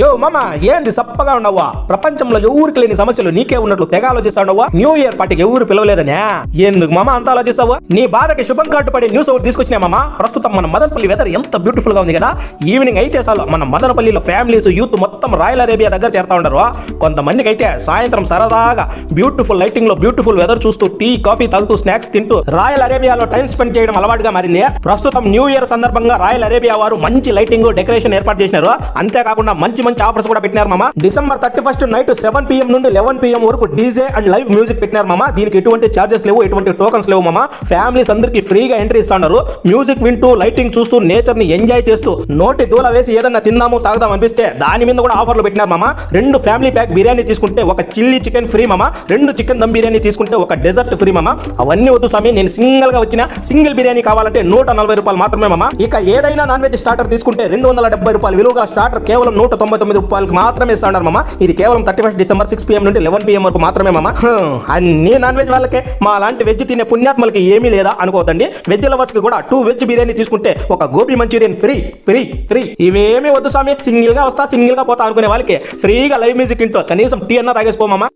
యో మామ ఏంది సప్పగా ఉన్నావా? ప్రపంచంలో ఎవరికి లేని సమస్యలు నీకే ఉన్నట్లు తెగ ఆలోచిస్తావున్నావా? న్యూ ఇయర్ పార్టీకి ఎవరు పిలవలేదనే ఎందుకు మామ అంత ఆలోచిస్తావా? నీ బాధకి శుభం కార్డు పడే న్యూస్ ఒకటి తీసుకొచ్చినా మామ. ప్రస్తుతం మన మదనపల్లి వెదర్ ఎంత బ్యూటిఫుల్ గా ఉంది కదా. ఈవినింగ్ అయితే చాలు మన మదనపల్లిలో ఫ్యామిలీస్ యూత్ మొత్తం రాయల్ అరేబియా దగ్గర చేరుతా ఉండరు. కొంతమందికి అయితే సాయంత్రం సరదాగా బ్యూటిఫుల్ లైటింగ్ లో బ్యూటిఫుల్ వెదర్ చూస్తూ టీ కాఫీ తాగుతూ స్నాక్స్ తింటూ రాయల్ అరేబియాలో టైం స్పెండ్ చేయడం అలవాటుగా మారింది. ప్రస్తుతం న్యూ ఇయర్ సందర్భంగా రాయల్ అరేబియా వారు మంచి లైటింగ్ డెకరేషన్ ఏర్పాటు చేసినారు. అంతేకాకుండా మంచి ఆఫర్స్ కూడా పెట్టినారు మామ. December 31 నైట్ 7 PM నుండి 11 PM వరకు డీజే అండ్ లైవ్ మ్యూజిక్ పెట్టినారు మామ. దీనికి ఎటువంటి చార్జెస్ లేవు, ఎటువంటి టోకన్స్ లేవు మామ. ఫ్యామిలీస్ అందరికి ఫ్రీగా ఎంట్రీ ఇస్తున్నారు. మ్యూజిక్ వింటూ లైటింగ్ చూస్తూ నేచర్ ని ఎంజాయ్ చేస్తూ నోటి దూల వేసి ఏదన్నా తిందాము తాగుదాం అనిపిస్తే దాని మీద కూడా ఆఫర్లు పెట్టినారు మామ. 2 ఫ్యామిలీ ప్యాక్ బిర్యానీ తీసుకుంటే ఒక చిల్లీ చికెన్ ఫ్రీ మామ. 2 చికెన్ దమ్ బిర్యానీ తీసుకుంటే ఒక డెజర్ట్ ఫ్రీ మామ. అవన్నీ వద్దు స్వామి, నేను సింగిల్ గా వచ్చిన సింగిల్ బిర్యానీ కావాలంటే 140 రూపాయలు మాత్రమే మామ. ఇక ఏదైనా నాన్ వెజ్ స్టార్టర్ తీసుకుంటే 270 రూపాయలు విలువగా స్టార్టర్ కేవలం 199 రూపాయలకు మాత్రమే ఇస్తున్నారు మామ. ఇది కేవలం 31 December 6 PM నుండి 11 PM వరకు మాత్రమే మామ. అన్ని నాన్ వెజ్ వాళ్ళకే, మా లాంటి వెజ్ తినే పుణ్యాత్మలకి ఏమీ లేదా అనుకోవద్దండి. వెజ్ లవర్స్ కి కూడా 2 వెజ్ బిర్యానీ తీసుకుంటే ఒక gobi Manchurian free free free. ఇవేమీ వద్దు స్వామి, సింగిల్ గా వస్తా సింగిల్ గా పోతా అనుకునే వాళ్ళకి ఫ్రీగా లైవ్ మ్యూజిక్ ఇంటూ కనీసం టీ అన్నా తాగేసుకో మామ.